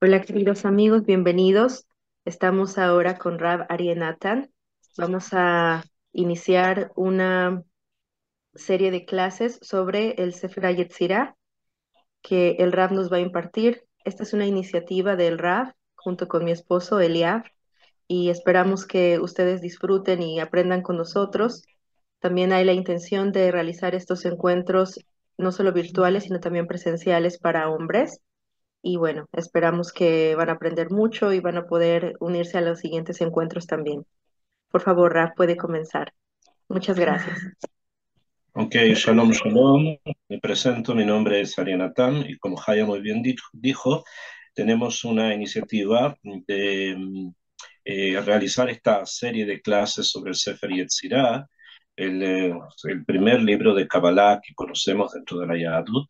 Hola queridos amigos, bienvenidos. Estamos ahora con Rab Arienatan. Vamos a iniciar una serie de clases sobre el Sefer HaYetzirah que el Rab nos va a impartir. Esta es una iniciativa del Rab junto con mi esposo Eliab y esperamos que ustedes disfruten y aprendan con nosotros. También hay la intención de realizar estos encuentros no solo virtuales, sino también presenciales para hombres. Y bueno, esperamos que van a aprender mucho y van a poder unirse a los siguientes encuentros también. Por favor, Raf, puede comenzar. Muchas gracias. Ok, shalom, shalom. Me presento, mi nombre es Ariana Tam y como Jaya muy bien dijo, tenemos una iniciativa de realizar esta serie de clases sobre el Sefer Yetzirah, el primer libro de Kabbalah que conocemos dentro de la Yahadut.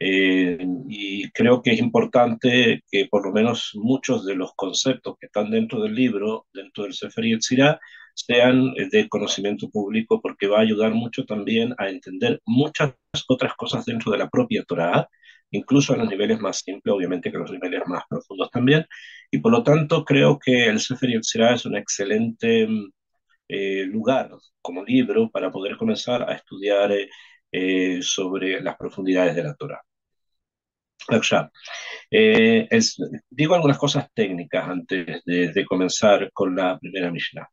Y creo que es importante que por lo menos muchos de los conceptos que están dentro del libro, dentro del Sefer Yetzirah, sean de conocimiento público porque va a ayudar mucho también a entender muchas otras cosas dentro de la propia Torah, incluso a los niveles más simples, obviamente que los niveles más profundos también. Y por lo tanto creo que el Sefer Yetzirah es un excelente lugar como libro para poder comenzar a estudiar sobre las profundidades de la Torah. Workshop. Digo algunas cosas técnicas antes de comenzar con la primera Mishnah.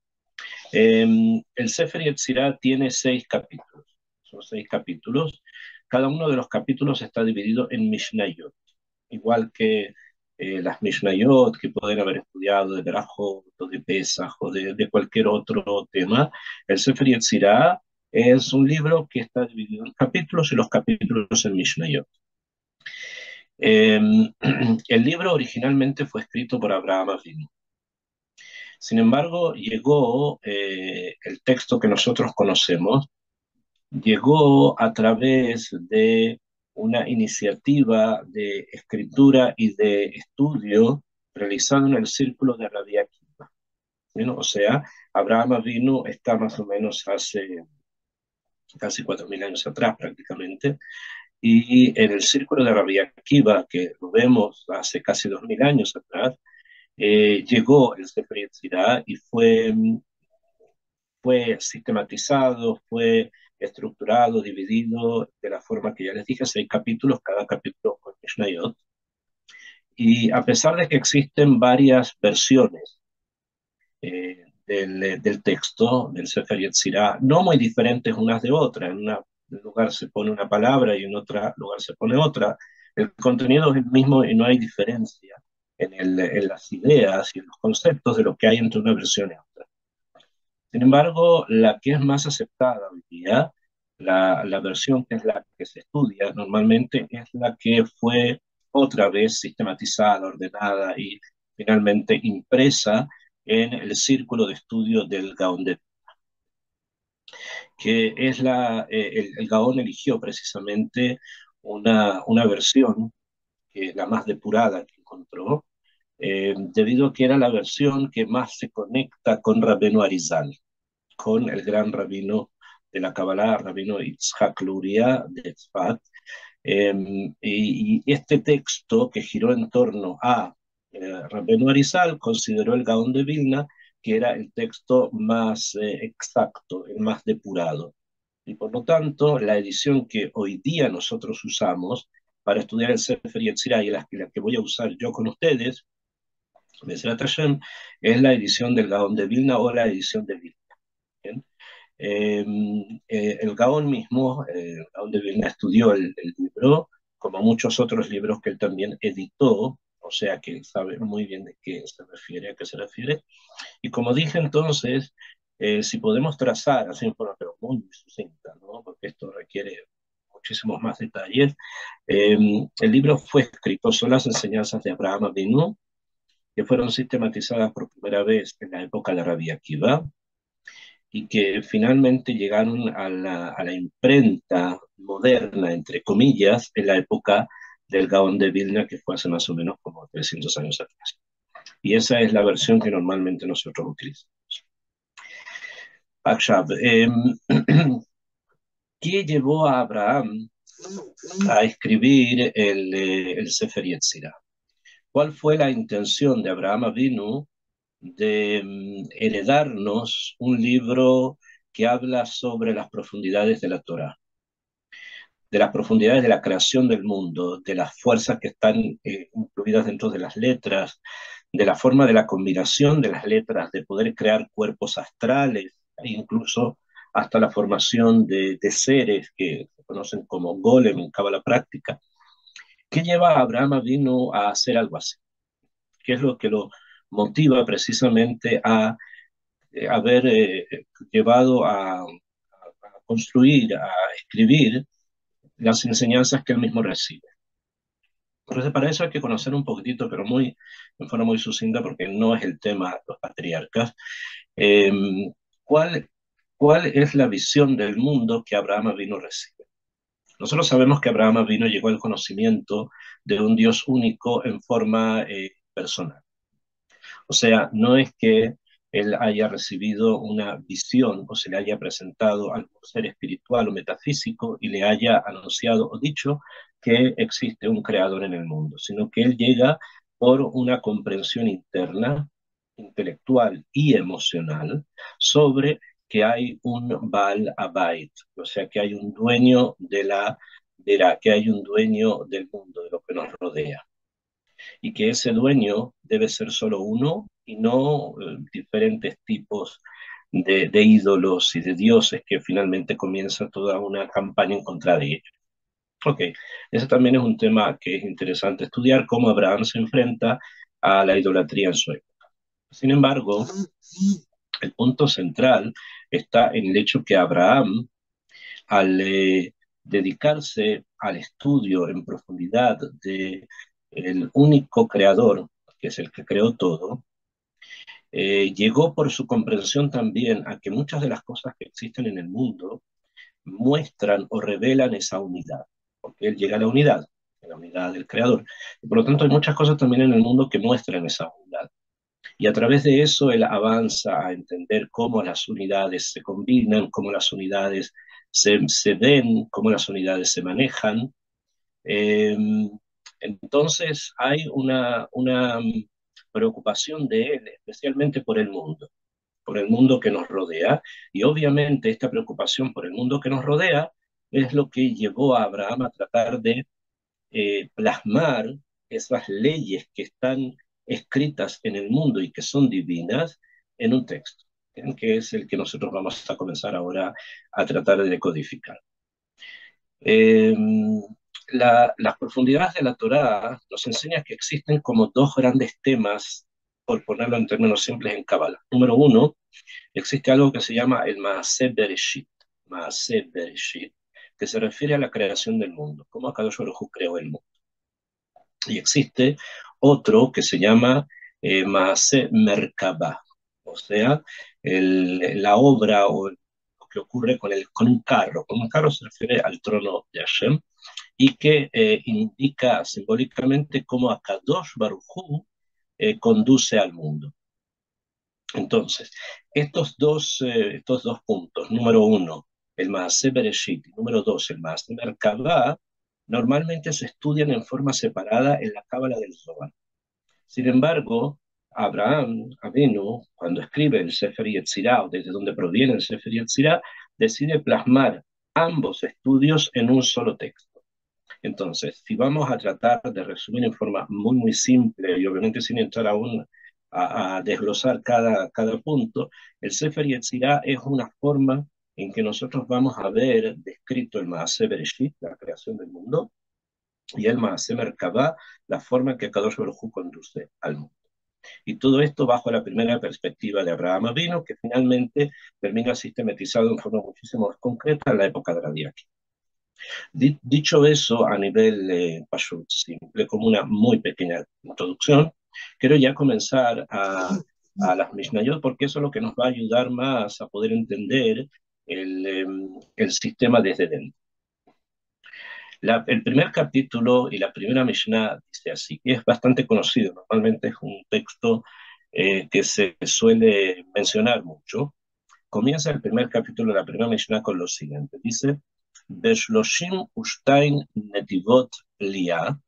El Sefer Yetzirah tiene 6 capítulos. Son 6 capítulos. Cada uno de los capítulos está dividido en Mishnayot. Igual que las Mishnayot que pueden haber estudiado de Berajot o de Pesach o de cualquier otro tema, el Sefer Yetzirah es un libro que está dividido en capítulos y los capítulos en Mishnayot. Eh, el libro originalmente fue escrito por Abraham Avinu. Sin embargo, llegó el texto que nosotros conocemos, llegó a través de una iniciativa de escritura y de estudio realizado en el círculo de Rabbi Akiva, ¿no? O sea, Abraham Avinu está más o menos hace casi 4.000 años atrás prácticamente, y en el círculo de Rabbi Akiva, que lo vemos hace casi 2.000 años atrás, llegó el Sefer Yetzirah y fue sistematizado, fue estructurado, dividido de la forma que ya les dije, 6 capítulos, cada capítulo con Mishnayot. Y a pesar de que existen varias versiones del texto del Sefer Yetzirah, no muy diferentes unas de otras, en un lugar se pone una palabra y en otro lugar se pone otra, el contenido es el mismo y no hay diferencia en las ideas y en los conceptos de lo que hay entre una versión y otra. Sin embargo, la que es más aceptada hoy día, la versión que es la que se estudia normalmente, es la que fue otra vez sistematizada, ordenada y finalmente impresa en el círculo de estudio del Gaón de, que es el Gaón eligió precisamente una versión que es la más depurada que encontró, debido a que era la versión que más se conecta con Rabbeinu Arizal, con el gran rabino de la Kabbalah, rabino Yitzhak Luria de Tzfat. Y este texto que giró en torno a Rabbeinu Arizal consideró el Gaón de Vilna que era el texto más exacto, el más depurado. Y por lo tanto, la edición que hoy día nosotros usamos para estudiar el Sefer Yetzirah y la que voy a usar yo con ustedes, Bezrat Hashem, es la edición del Gaón de Vilna o la edición de Vilna. ¿Bien? Eh, el Gaón mismo, Gaón de Vilna estudió el libro, como muchos otros libros que él también editó, o sea que sabe muy bien de qué se refiere, a qué se refiere. Y como dije entonces, si podemos trazar así en forma pero muy sucinta, ¿no? Porque esto requiere muchísimos más detalles, eh, el libro fue escrito, son las enseñanzas de Abraham Avinu, que fueron sistematizadas por primera vez en la época de Rabbi Akiva, y que finalmente llegaron a la imprenta moderna, entre comillas, en la época del Gaón de Vilna, que fue hace más o menos como 300 años atrás. Y esa es la versión que normalmente nosotros utilizamos. Akshab, ¿qué llevó a Abraham a escribir el Sefer Yetzirah? cuál fue la intención de Abraham Avinu de heredarnos un libro que habla sobre las profundidades de la Torá, de las profundidades de la creación del mundo, de las fuerzas que están incluidas dentro de las letras, de la forma de la combinación de las letras, de poder crear cuerpos astrales, e incluso hasta la formación de seres que se conocen como golem en cábala práctica. ¿Qué lleva a Abraham Avinu a hacer algo así? ¿Qué es lo que lo motiva precisamente a haber llevado a construir, a escribir las enseñanzas que él mismo recibe? Entonces, para eso hay que conocer un poquitito, pero en forma muy sucinta, porque no es el tema de los patriarcas, eh, ¿cuál, ¿cuál es la visión del mundo que Abraham Avinu recibe? Nosotros sabemos que Abraham Avinu llegó al conocimiento de un Dios único en forma personal. O sea, no es que él haya recibido una visión o se le haya presentado algún ser espiritual o metafísico y le haya anunciado o dicho que existe un creador en el mundo, sino que él llega por una comprensión interna, intelectual y emocional sobre que hay un Baal Abait, o sea, que hay un dueño que hay un dueño del mundo, de lo que nos rodea y que ese dueño debe ser solo uno y no diferentes tipos de ídolos y de dioses que finalmente comienza toda una campaña en contra de ellos. Ok, ese también es un tema que es interesante estudiar, cómo Abraham se enfrenta a la idolatría en su época. Sin embargo, el punto central está en el hecho que Abraham, al dedicarse al estudio en profundidad de el único creador, que es el que creó todo, llegó por su comprensión también a que muchas de las cosas que existen en el mundo muestran o revelan esa unidad, porque él llega a la unidad del creador. Y por lo tanto hay muchas cosas también en el mundo que muestran esa unidad. Y a través de eso él avanza a entender cómo las unidades se combinan, cómo las unidades se ven, cómo las unidades se manejan. Eh, entonces hay una preocupación de él, especialmente por el mundo que nos rodea. Y obviamente esta preocupación por el mundo que nos rodea es lo que llevó a Abraham a tratar de plasmar esas leyes que están escritas en el mundo y que son divinas en un texto, que es el que nosotros vamos a comenzar ahora a tratar de decodificar. Eh, las profundidades de la Torá nos enseñan que existen como dos grandes temas, por ponerlo en términos simples, en Kabbalah. Número uno, existe algo que se llama el Maaseh Bereshit, Maaseh Bereshit, que se refiere a la creación del mundo, cómo Akadosh Baruj Hu creó el mundo. Y existe otro que se llama Maaseh Merkabah, o sea, la obra o lo que ocurre con un carro. Con un carro se refiere al trono de Hashem y que indica simbólicamente cómo Akadosh Baruj Hu conduce al mundo. Entonces, estos dos puntos, número uno, el Maaseh Bereshit, y número dos, el Maaseh Merkabah, normalmente se estudian en forma separada en la Cábala del Zohar. Sin embargo, Abraham Avinu, cuando escribe el Sefer Yetzirah, o desde donde proviene el Sefer Yetzirah, decide plasmar ambos estudios en un solo texto. Entonces, si vamos a tratar de resumir en forma muy simple y obviamente sin entrar aún a desglosar cada punto, el Sefer Yetzirah es una forma en que nosotros vamos a ver descrito el Maaseh Bereshit, la creación del mundo, y el Maaseh Merkabah, la forma en que Kadosh Baruj Hu conduce al mundo. Y todo esto bajo la primera perspectiva de Abraham Avinu, que finalmente termina sistematizado en forma muchísimo más concreta en la época de la diáquila. Dicho eso, a nivel pashut, simple, como una muy pequeña introducción, quiero ya comenzar a las Mishnayot, porque eso es lo que nos va a ayudar más a poder entender el sistema desde dentro. El primer capítulo y la primera Mishnah dice así, que es bastante conocido, normalmente es un texto que se suele mencionar mucho. Comienza el primer capítulo de la primera Mishnah con lo siguiente, dice, Beshloshim Ushtain Netivot Liah,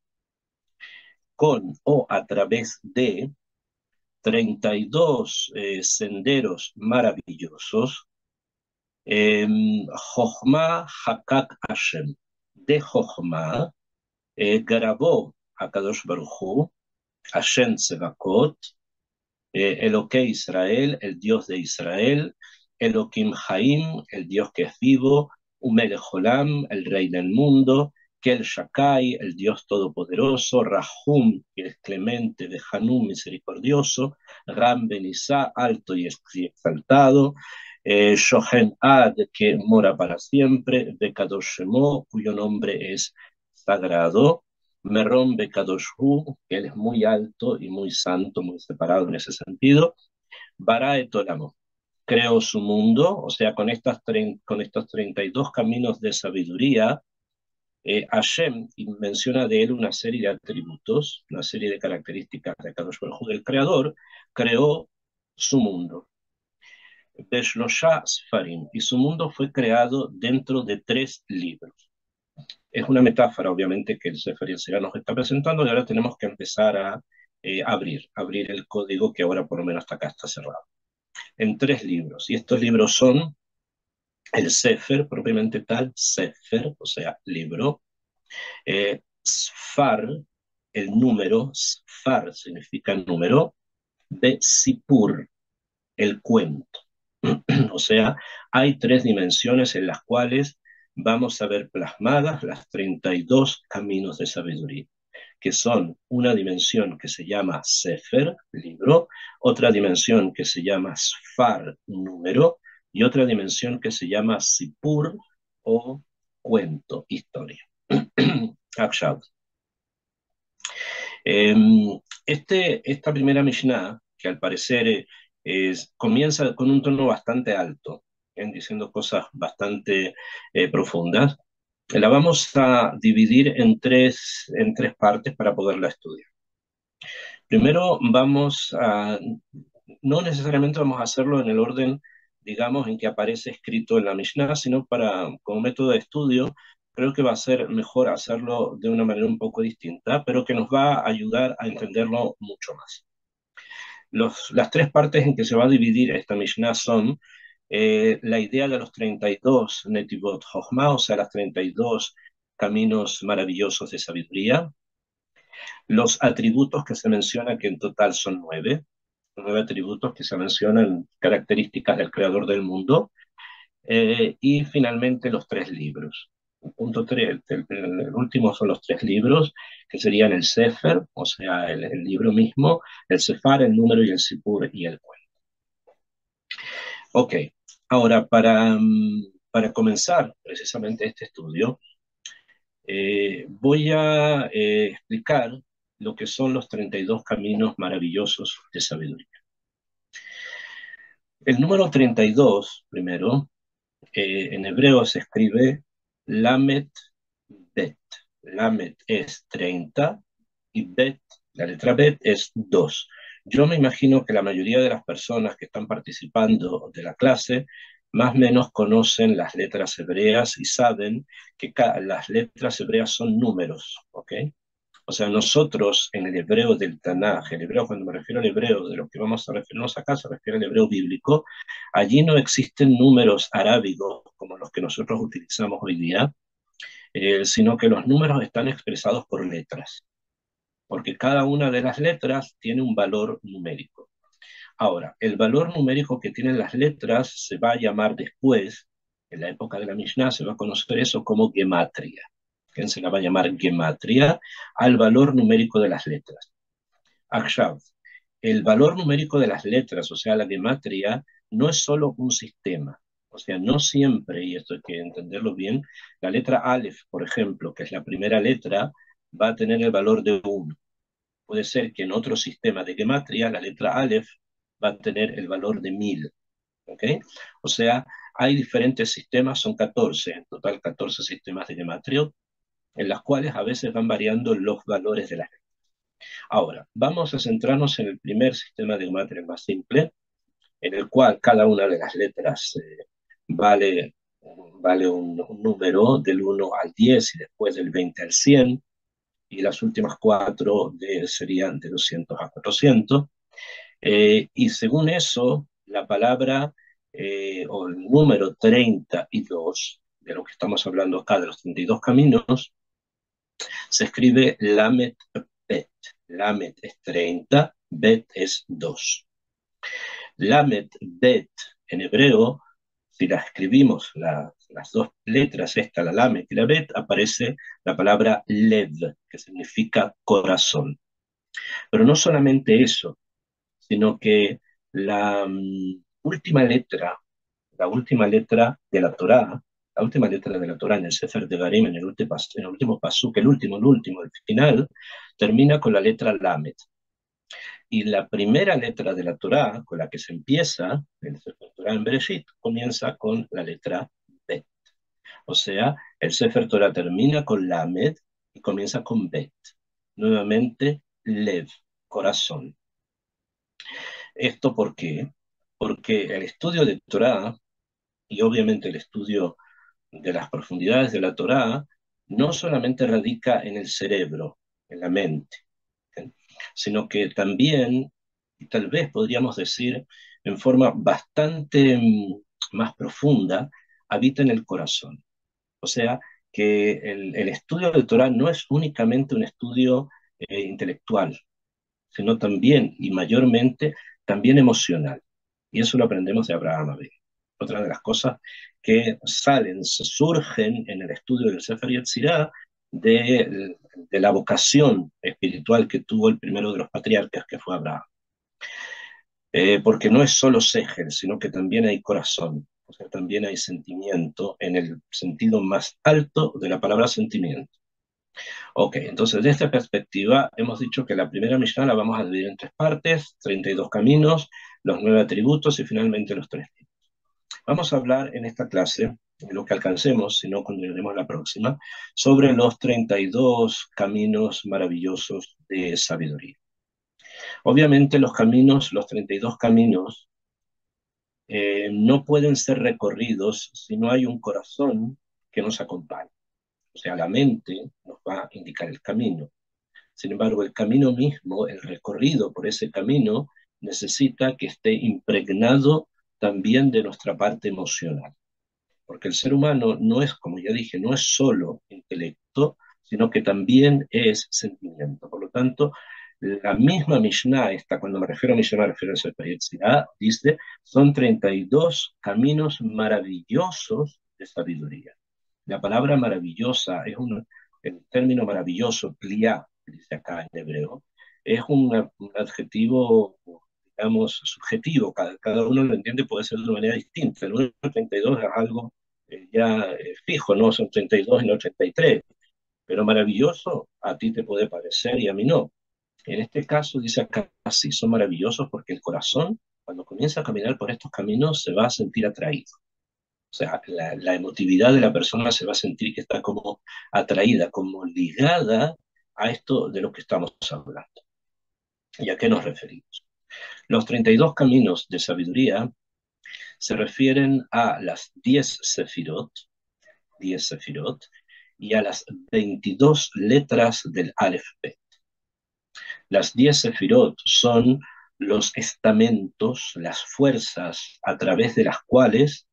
con o a través de 32 senderos maravillosos. Jochma Hakak Hashem, de Jochma, grabó a Kadosh Baruj Hu, Hashem Tsevakot, Eloque Israel, el Dios de Israel, Elohim Haim, el Dios que es vivo, Umelech Olam, el Rey del mundo, Kel Shakai, el Dios todopoderoso, Rahum, que es clemente, Behanum, misericordioso, Ram Benizá, alto y exaltado, Shohen Ad, que mora para siempre, Bekadosh Shemo, cuyo nombre es sagrado, Merón Bekadosh Hu, que él es muy alto y muy santo, muy separado en ese sentido, Bara et Olamo, creó su mundo, o sea, con estos 32 caminos de sabiduría, Hashem menciona de él una serie de atributos, una serie de características de Kadosh Baruj Hu, del creador, creó su mundo. Beshlosha Sfarim, y su mundo fue creado dentro de 3 libros. Es una metáfora, obviamente, que el Sefer Yetzirah nos está presentando, y ahora tenemos que empezar a abrir el código que ahora por lo menos hasta acá está cerrado. En 3 libros, y estos libros son el Sefer, propiamente tal, Sefer, o sea, libro, Sfar, el número, Sfar significa número, de Sipur, el cuento. O sea, hay 3 dimensiones en las cuales vamos a ver plasmadas las 32 caminos de sabiduría, que son una dimensión que se llama Sefer, libro, otra dimensión que se llama Sfar, número, y otra dimensión que se llama Sipur o cuento, historia. Akshav. Esta primera Mishnah, que al parecer comienza con un tono bastante alto, diciendo cosas bastante profundas, la vamos a dividir en tres partes para poderla estudiar. Primero no necesariamente vamos a hacerlo en el orden, digamos, en que aparece escrito en la Mishnah, sino como método de estudio, creo que va a ser mejor hacerlo de una manera un poco distinta, pero que nos va a ayudar a entenderlo mucho más. Las 3 partes en que se va a dividir esta Mishnah son la idea de los 32 Netivot Chochmah, o sea, las 32 caminos maravillosos de sabiduría, los atributos que se mencionan, que en total son 9 atributos que se mencionan, características del creador del mundo, y finalmente los 3 libros. El punto 3, el último son los 3 libros, que serían el Sefer, o sea, el libro mismo, el Sefar, el número y el Sipur y el cuento. Ok, ahora para comenzar precisamente este estudio, voy a explicar lo que son los 32 caminos maravillosos de sabiduría. El número 32, primero, en hebreo se escribe Lamet Bet. Lamet es 30 y Bet, la letra Bet, es 2. Yo me imagino que la mayoría de las personas que están participando de la clase más o menos conocen las letras hebreas y saben que las letras hebreas son números, ¿ok? O sea, nosotros en el hebreo del Tanaj, el hebreo, cuando me refiero al hebreo de lo que vamos a referirnos acá, se refiere al hebreo bíblico, allí no existen números arábigos como los que nosotros utilizamos hoy día, sino que los números están expresados por letras, porque cada una de las letras tiene un valor numérico. Ahora, el valor numérico que tienen las letras se va a llamar después, en la época de la Mishnah, se va a conocer eso como gematria. ¿Quién se la va a llamar gematria? Al valor numérico de las letras. Akshav, el valor numérico de las letras, o sea, la gematria, no es solo un sistema. O sea, no siempre, y esto hay que entenderlo bien, la letra Aleph, por ejemplo, que es la primera letra, va a tener el valor de 1. Puede ser que en otro sistema de gematria la letra Aleph va a tener el valor de 1000. ¿Ok? O sea, hay diferentes sistemas, son 14, en total 14 sistemas de gematria, en las cuales a veces van variando los valores de las letras. Ahora, vamos a centrarnos en el primer sistema de gematria más simple, en el cual cada una de las letras vale, vale un número del 1 al 10 y después del 20 al 100. y las últimas cuatro serían de 200 a 400. Y según eso, la palabra o el número 32, de lo que estamos hablando acá, de los 32 caminos, se escribe Lamet Bet. Lamet es 30, Bet es 2. Lamet Bet en hebreo, si la escribimos las dos letras, esta, la Lamet y la Bet, aparece la palabra Lev, que significa corazón. Pero no solamente eso, sino que la la última letra de la Torá, la última letra de la Torá en el Sefer de Devarim, en el último pasuk, el final, termina con la letra Lamet. Y la primera letra de la Torá, con la que se empieza, el Sefer Torah en Bereshit, comienza con la letra Bet. O sea, el Sefer Torah termina con Lamed y comienza con Bet. Nuevamente, Lev, corazón. ¿Esto por qué? Porque el estudio de Torah, y obviamente el estudio de las profundidades de la Torá, no solamente radica en el cerebro, en la mente, ¿sí? Sino que también, y tal vez podríamos decir en forma bastante más profunda, habita en el corazón. O sea, que el estudio de Torah no es únicamente un estudio intelectual, sino también y mayormente también emocional. Y eso lo aprendemos de Abraham Avinu. Otra de las cosas que salen, se surgen en el estudio del Sefer Yetzirah de la vocación espiritual que tuvo el primero de los patriarcas, que fue Abraham. Porque no es solo Segel, sino que también hay corazón, o sea, también hay sentimiento en el sentido más alto de la palabra sentimiento. Ok, entonces de esta perspectiva hemos dicho que la primera Mishnah la vamos a dividir en tres partes, 32 caminos, los 9 atributos y finalmente los 3 tipos. Vamos a hablar en esta clase, en lo que alcancemos, si no continuaremos la próxima, sobre los 32 caminos maravillosos de sabiduría. Obviamente los caminos, los 32 caminos, no pueden ser recorridos si no hay un corazón que nos acompañe. O sea, la mente nos va a indicar el camino. Sin embargo, el camino mismo, el recorrido por ese camino, necesita que esté impregnado también de nuestra parte emocional. Porque el ser humano no es, como ya dije, no es solo intelecto, sino que también es sentimiento. Por lo tanto, la misma Mishnah, esta, cuando me refiero a Mishnah, me refiero a Sefer Yetzirah, dice, son 32 caminos maravillosos de sabiduría. La palabra maravillosa es el término maravilloso, pliá, dice acá en hebreo, es un adjetivo, digamos, subjetivo. Cada uno lo entiende, puede ser de una manera distinta. El número 32 es algo ya fijo, no son 32 y no 33, pero maravilloso a ti te puede parecer y a mí no. En este caso dice acá, sí, son maravillosos porque el corazón, cuando comienza a caminar por estos caminos, se va a sentir atraído. O sea, la emotividad de la persona se va a sentir que está como atraída, como ligada a esto de lo que estamos hablando. ¿Y a qué nos referimos? Los 32 caminos de sabiduría se refieren a las 10 sefirot, y a las 22 letras del Aleph-Bet. Las 10 sefirot son los estamentos, las fuerzas a través de las cuales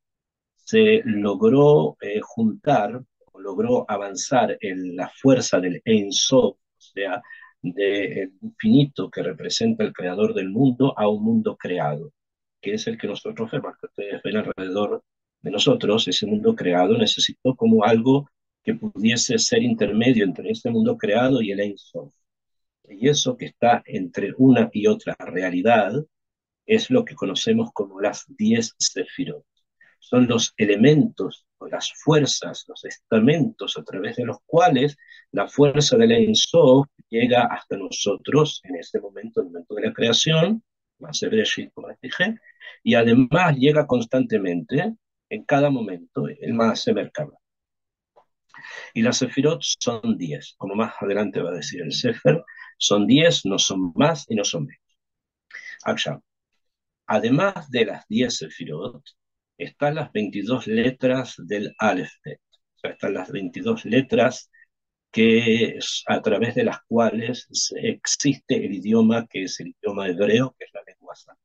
se logró juntar, o logró avanzar en la fuerza del Ein Sof, o sea, del infinito que representa el creador del mundo, a un mundo creado, que es el que nosotros vemos, que ustedes ven alrededor de nosotros. Ese mundo creado necesitó como algo que pudiese ser intermedio entre ese mundo creado y el Ein Sof. Y eso que está entre una y otra realidad es lo que conocemos como las 10 sefirot. Son los elementos, o las fuerzas, los estamentos a través de los cuales la fuerza del Ein Sof llega hasta nosotros en este momento, el momento de la creación, más Bereshit, como les dije, y además llega constantemente, en cada momento, el más Merkabah. Y las Sefirot son 10, como más adelante va a decir el Sefer, son 10, no son más y no son menos. Ahora, además de las 10 Sefirot, están las 22 letras del Aleph-Bet. O sea, están las 22 letras que es a través de las cuales existe el idioma que es el idioma hebreo, que es la lengua santa.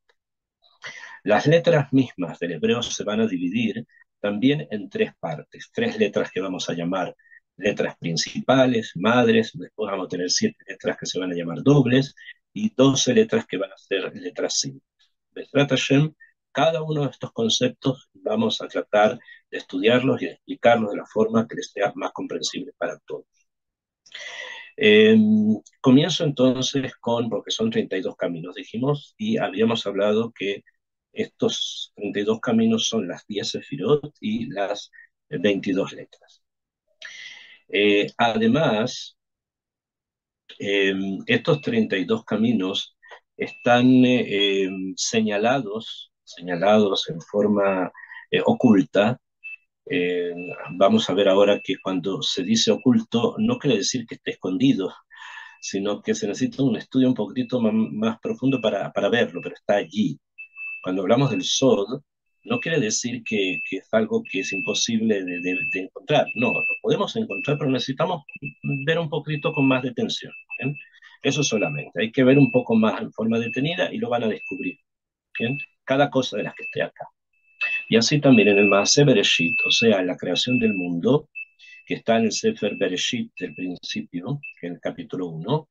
Las letras mismas del hebreo se van a dividir también en tres partes, tres letras que vamos a llamar letras principales, madres, después vamos a tener 7 letras que se van a llamar dobles y 12 letras que van a ser letras simples. Besrat Hashem, cada uno de estos conceptos vamos a tratar de estudiarlos y de explicarlos de la forma que les sea más comprensible para todos. Eh, Comienzo entonces con, porque son 32 caminos, dijimos, y habíamos hablado que estos 32 caminos son las 10 sefirot y las 22 letras. Además, estos 32 caminos están señalados en forma oculta. Eh, Vamos a ver ahora que cuando se dice oculto no quiere decir que esté escondido, sino que se necesita un estudio un poquitito más profundo para verlo, pero está allí. Cuando hablamos del SOD, no quiere decir que es algo que es imposible de encontrar. No, lo podemos encontrar, pero necesitamos ver un poquito con más detención. ¿Bien? Eso solamente. Hay que ver un poco más en forma detenida y lo van a descubrir. ¿Bien? Cada cosa de las que esté acá. Y así también en el Maaseh Bereshit, o sea, en la creación del mundo, que está en el Sefer Bereshit del principio, que es el capítulo 1,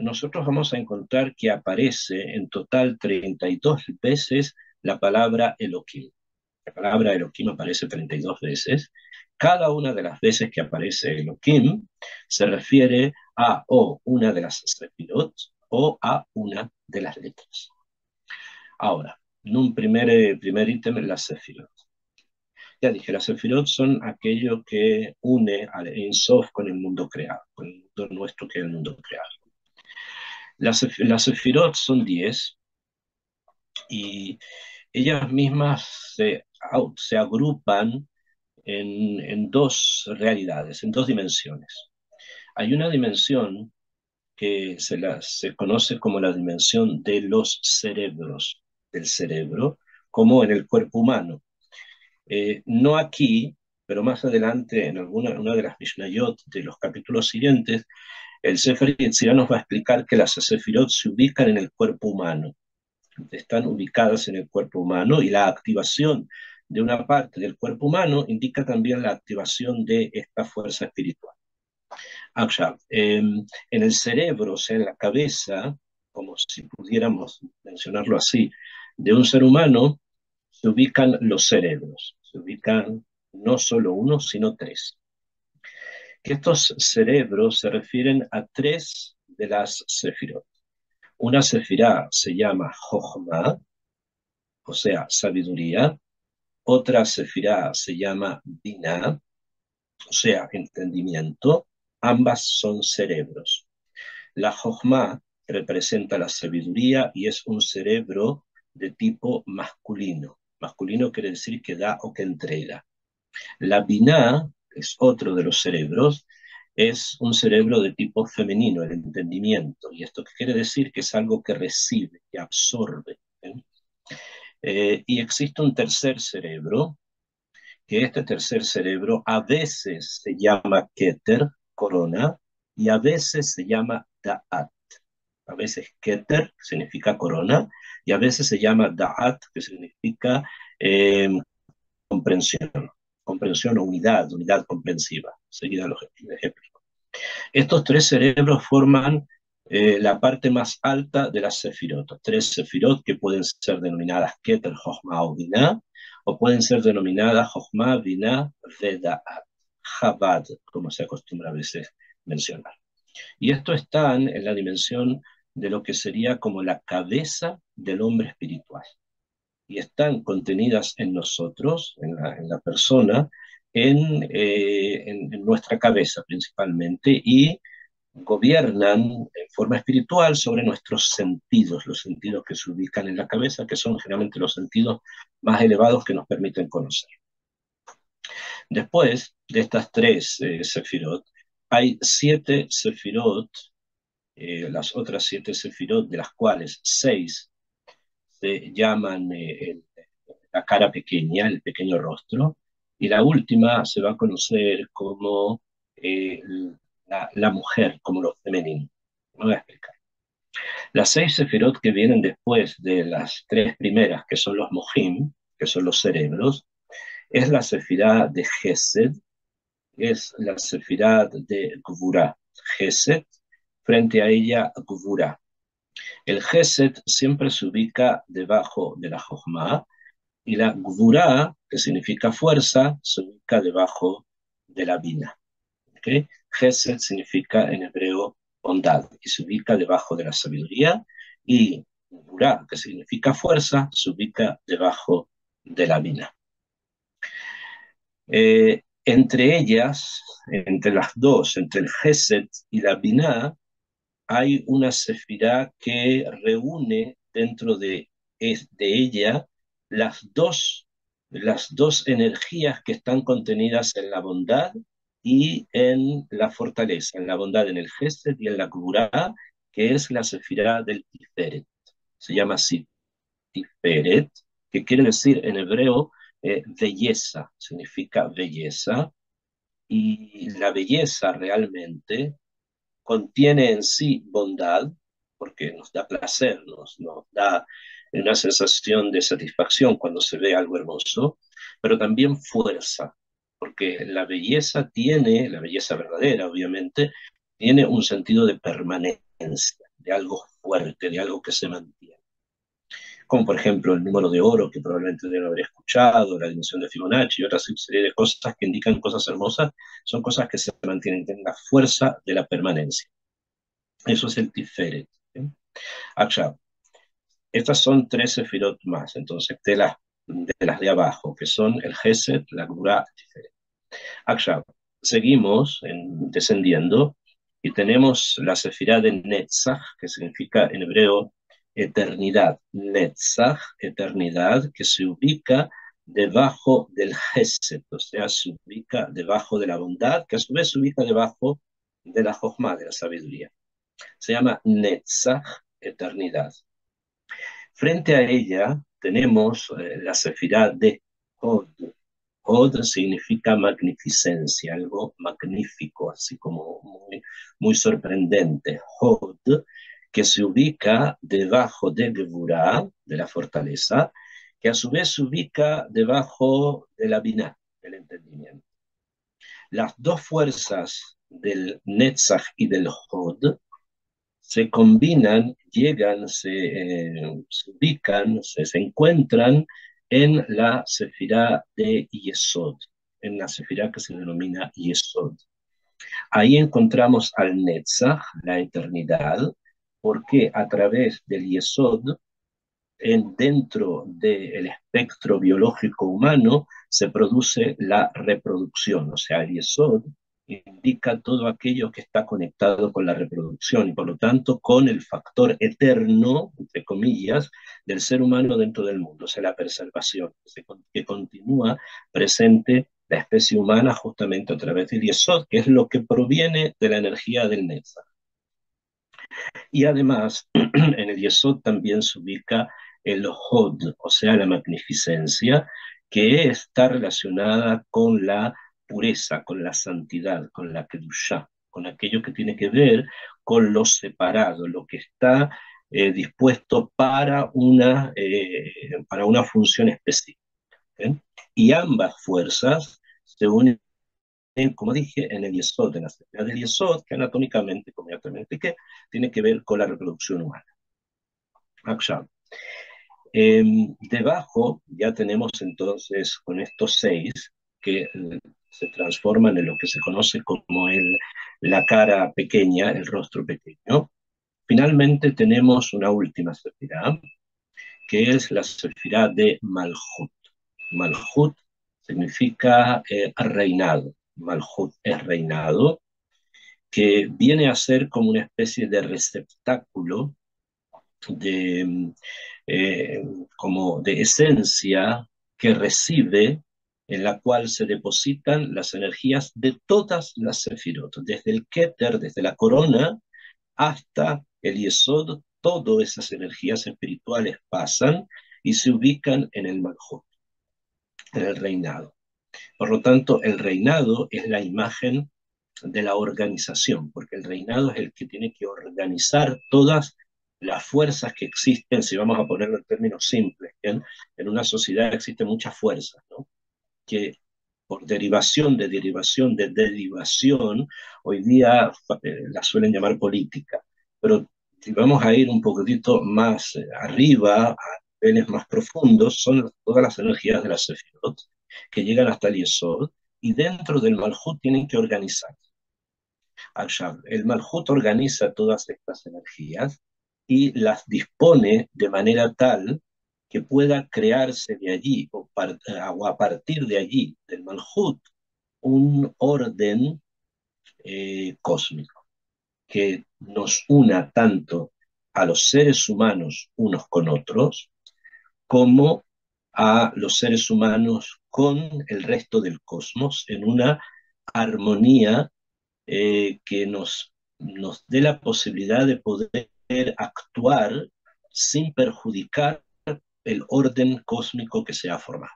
nosotros vamos a encontrar que aparece en total 32 veces la palabra Elohim. La palabra Elohim aparece 32 veces. Cada una de las veces que aparece Elohim se refiere a o una de las sefirot o a una de las letras. Ahora, en un primer ítem, las sefirot. Ya dije, las sefirot son aquello que une al Ein Sof con el mundo creado, con el mundo nuestro que es el mundo creado. Las sefirot son 10 y ellas mismas se agrupan en dos realidades, en dos dimensiones. Hay una dimensión que se conoce como la dimensión de los cerebros, del cerebro, como en el cuerpo humano. No aquí, pero más adelante en una de las Mishnayot de los capítulos siguientes, el Sefer Yetzirah nos va a explicar que las sefirot se ubican en el cuerpo humano, están ubicadas en el cuerpo humano y la activación de una parte del cuerpo humano indica también la activación de esta fuerza espiritual. En el cerebro, o sea, en la cabeza, como si pudiéramos mencionarlo así, de un ser humano, se ubican los cerebros, se ubican no solo uno, sino tres. Que estos cerebros se refieren a tres de las sefirot. Una sefirá se llama Jochma, o sea, sabiduría. Otra sefirá se llama Binah, o sea, entendimiento. Ambas son cerebros. La Jochma representa la sabiduría y es un cerebro de tipo masculino. Masculino quiere decir que da o que entrega. La Binah es otro de los cerebros, es un cerebro de tipo femenino, el entendimiento. ¿Y esto qué quiere decir? Que es algo que recibe, que absorbe. Y existe un tercer cerebro, que este tercer cerebro a veces se llama Keter, corona, y a veces se llama Da'at. A veces Keter, que significa corona, y a veces se llama Da'at, que significa eh, comprensión, comprensión o unidad comprensiva. Seguida los ejemplos. Estos tres cerebros forman la parte más alta de las sefirot. Tres sefirot que pueden ser denominadas Keter, Jochma o Binah, o pueden ser denominadas Jochma, Binah, Veda'at, Chabad, como se acostumbra a veces mencionar. Y esto están en la dimensión de lo que sería como la cabeza del hombre espiritual. Y están contenidas en nosotros, en la persona, en nuestra cabeza principalmente, y gobiernan en forma espiritual sobre nuestros sentidos, los sentidos que se ubican en la cabeza, que son generalmente los sentidos más elevados que nos permiten conocer. Después de estas tres sefirot, hay 7 sefirot, las otras 7 sefirot, de las cuales 6 se llaman la cara pequeña, el pequeño rostro, y la última se va a conocer como eh, la mujer como lo femenino. Me voy a explicar. Las 6 sefirot que vienen después de las 3 primeras, que son los mojim, que son los cerebros, es la sefirá de Gesed, es la sefirá de Gvurá. Gesed, frente a ella Gvurá. El Gesed siempre se ubica debajo de la Jochma y la Gvurá, que significa fuerza, se ubica debajo de la Bina. ¿Okay? Gesed significa en hebreo bondad y se ubica debajo de la sabiduría, y Gvurá, que significa fuerza, se ubica debajo de la Bina. Entre ellas, entre las dos, entre el Gesed y la Binah, hay una sefirá que reúne dentro de ella las dos energías que están contenidas en la bondad y en la fortaleza, en la bondad en el Gesed y en la Gvurá, que es la sefirá del Tiferet. Se llama así, Tiferet, que quiere decir en hebreo belleza, significa belleza, y la belleza realmente contiene en sí bondad, porque nos da placer, nos da una sensación de satisfacción cuando se ve algo hermoso, pero también fuerza, porque la belleza verdadera, obviamente, tiene un sentido de permanencia, de algo fuerte, de algo que se mantiene. Como por ejemplo el número de oro, que probablemente deben haber escuchado, la dimensión de Fibonacci y otra serie de cosas que indican cosas hermosas, son cosas que se mantienen, tienen la fuerza de la permanencia. Eso es el Tiferet. ¿Sí? Ahora, estas son 3 sefirot más, entonces, de las de abajo, que son el Gesed, la Gvurá, el Tiferet. Ahora, seguimos descendiendo y tenemos la sefirá de Netzach, que significa en hebreo eternidad. Netzach, eternidad, que se ubica debajo del Gesed, o sea, se ubica debajo de la bondad, que a su vez se ubica debajo de la Jochma, de la sabiduría. Se llama Netzach, eternidad. Frente a ella tenemos la sefirá de Hod. Hod significa magnificencia, algo magnífico, así como muy, muy sorprendente. Hod, que se ubica debajo de Gevurah, de la fortaleza, que a su vez se ubica debajo de la Binah, del entendimiento. Las dos fuerzas del Netzach y del Hod se combinan, llegan, se ubican, se encuentran en la sefirá de Yesod, en la sefirá que se denomina Yesod. Ahí encontramos al Netzach, la eternidad, porque a través del Yesod, dentro del espectro biológico humano, se produce la reproducción, o sea, el Yesod indica todo aquello que está conectado con la reproducción y por lo tanto con el factor eterno, entre comillas, del ser humano dentro del mundo, o sea, la preservación, que continúa presente la especie humana justamente a través del Yesod, que es lo que proviene de la energía del Netzach. Y además, en el Yesod también se ubica el Hod, o sea, la magnificencia, que está relacionada con la pureza, con la santidad, con la Kedushá, con aquello que tiene que ver con lo separado, lo que está dispuesto para una función específica. ¿Eh? Y ambas fuerzas se unen, como dije, en el Yesod, en la sefirá del Yesod, que anatómicamente, como ya también expliqué, tiene que ver con la reproducción humana. Ahora, debajo ya tenemos entonces con estos 6 que se transforman en lo que se conoce como la cara pequeña, el rostro pequeño. Finalmente tenemos una última sefirá, que es la sefirá de Malhut. Malhut significa reinado. Malhut es reinado, que viene a ser como una especie de receptáculo de, eh, como de esencia que recibe, en la cual se depositan las energías de todas las sefirot, desde el Keter, desde la corona, hasta el Yesod. Todas esas energías espirituales pasan y se ubican en el Malhut, en el reinado. Por lo tanto, el reinado es la imagen de la organización, porque el reinado es el que tiene que organizar todas las fuerzas que existen, si vamos a ponerlo en términos simples. ¿Bien? En una sociedad existen muchas fuerzas, ¿no? Que por derivación, hoy día la suelen llamar política. Pero si vamos a ir un poquitito más arriba, a niveles más profundos, son todas las energías de la Sefirot, que llegan hasta el Yesod, y dentro del Malhut tienen que organizar. El Malhut organiza todas estas energías y las dispone de manera tal que pueda crearse de allí o a partir de allí, del Malhut, un orden cósmico que nos una tanto a los seres humanos unos con otros como a los seres humanos con el resto del cosmos en una armonía que nos dé la posibilidad de poder actuar sin perjudicar el orden cósmico que se ha formado.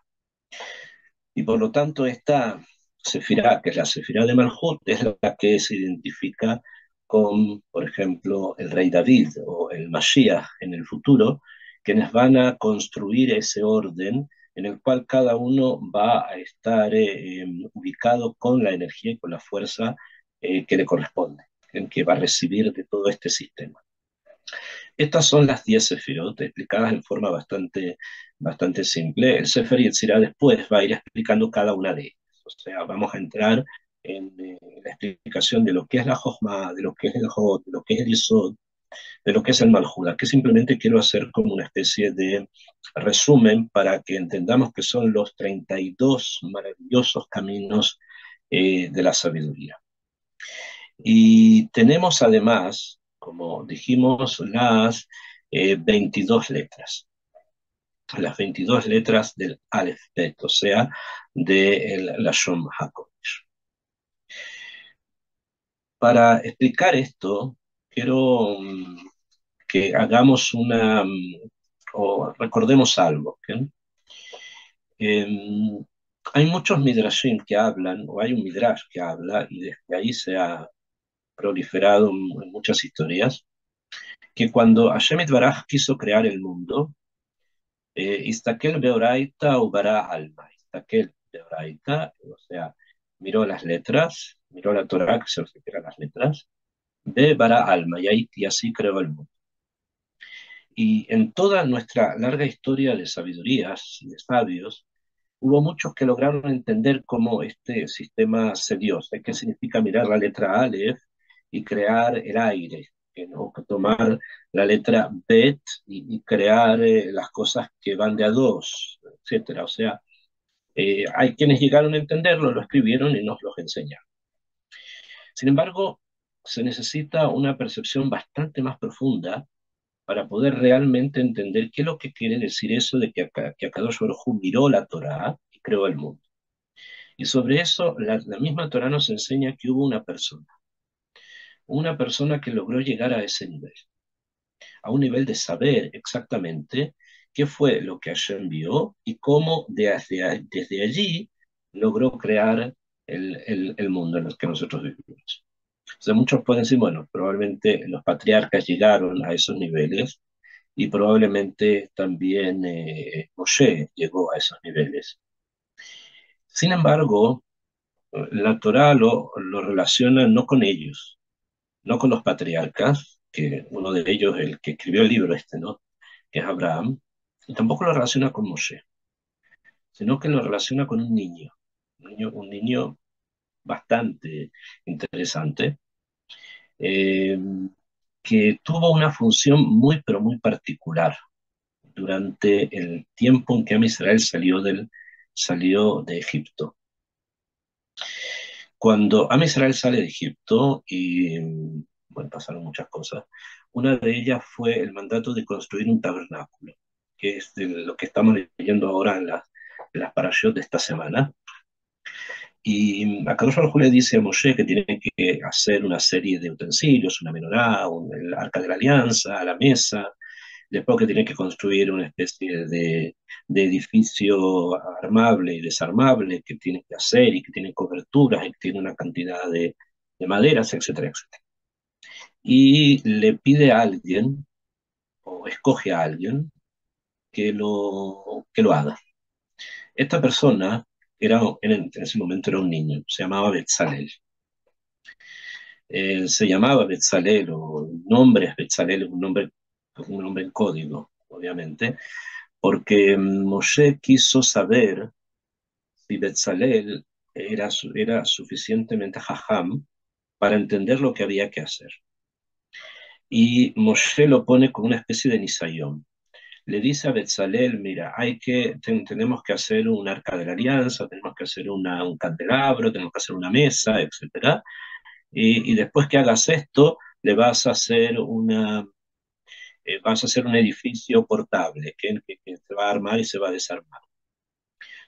Y por lo tanto, esta sefirá, que es la sefirá de Malhut, es la que se identifica con, por ejemplo, el rey David o el Mashiach en el futuro, quienes van a construir ese orden en el cual cada uno va a estar ubicado con la energía y con la fuerza que le corresponde, en que va a recibir de todo este sistema. Estas son las 10 sefirot, explicadas en forma bastante simple. El Sefer Yetzirah después va a ir explicando cada una de ellas. O sea, vamos a entrar en la explicación de lo que es la Jochma, de lo que es el Hod, de lo que es el Yesod, de lo que es el Malhut. Que simplemente quiero hacer como una especie de resumen para que entendamos que son los 32 maravillosos caminos de la sabiduría. Y tenemos además, como dijimos, las 22 letras. Las 22 letras del Aleph Bet, o sea, de la Lashon HaKodesh. Para explicar esto, quiero que hagamos o recordemos algo. ¿Okay? Hay muchos midrashim que hablan, o hay un midrash que habla, y desde ahí se ha proliferado en muchas historias, que cuando Hashem Itbaraj quiso crear el mundo, Istakel Beoraita o Bara Alma, Istakel Beoraita, o sea, miró las letras, miró la Torah, que se refiere a las letras, de Bara Alma, y así creó el mundo. Y en toda nuestra larga historia de sabidurías, de sabios, hubo muchos que lograron entender cómo este sistema se dio, o sea, qué significa mirar la letra Aleph y crear el aire, o tomar la letra Bet y crear las cosas que van de a dos, etcétera. O sea, hay quienes llegaron a entenderlo, lo escribieron y nos los enseñaron. Sin embargo, se necesita una percepción bastante más profunda para poder realmente entender qué es lo que quiere decir eso de que Akadosh Baruj Hu miró la Torá y creó el mundo. Y sobre eso, la misma Torá nos enseña que hubo una persona que logró llegar a ese nivel, a un nivel de saber exactamente qué fue lo que Hashem vio y cómo desde allí logró crear el mundo en el que nosotros vivimos. O sea, muchos pueden decir, bueno, probablemente los patriarcas llegaron a esos niveles y probablemente también Moshe llegó a esos niveles. Sin embargo, la Torá lo relaciona no con ellos, no con los patriarcas, que uno de ellos, el que escribió el libro este, ¿no? Que es Abraham, y tampoco lo relaciona con Moshe, sino que lo relaciona con un niño bastante interesante, eh, que tuvo una función muy, pero muy particular durante el tiempo en que Am Israel salió de Egipto. Cuando Am Israel sale de Egipto, y bueno, pasaron muchas cosas, una de ellas fue el mandato de construir un tabernáculo, que es de lo que estamos leyendo ahora en las parashot de esta semana. Y Akadosh Baruj Hu le dice a Moshe que tiene que hacer una serie de utensilios, una menorá, el arca de la alianza, la mesa, después que tiene que construir una especie de edificio armable y desarmable que tiene que hacer y que tiene coberturas y que tiene una cantidad de maderas, etcétera, etcétera. Y le pide a alguien, o escoge a alguien, que lo haga. Esta persona en ese momento era un niño, se llamaba Betzalel. Se llamaba Betzalel, o el nombre es Betzalel, es un nombre en código, obviamente, porque Moshe quiso saber si Betzalel era suficientemente jajam para entender lo que había que hacer. Y Moshe lo pone como una especie de nisayón. Le dice a Betzalel, mira, tenemos que hacer un arca de la alianza, tenemos que hacer un candelabro, tenemos que hacer una mesa, etcétera. Y después que hagas esto, le vas a hacer un edificio portable que se va a armar y se va a desarmar.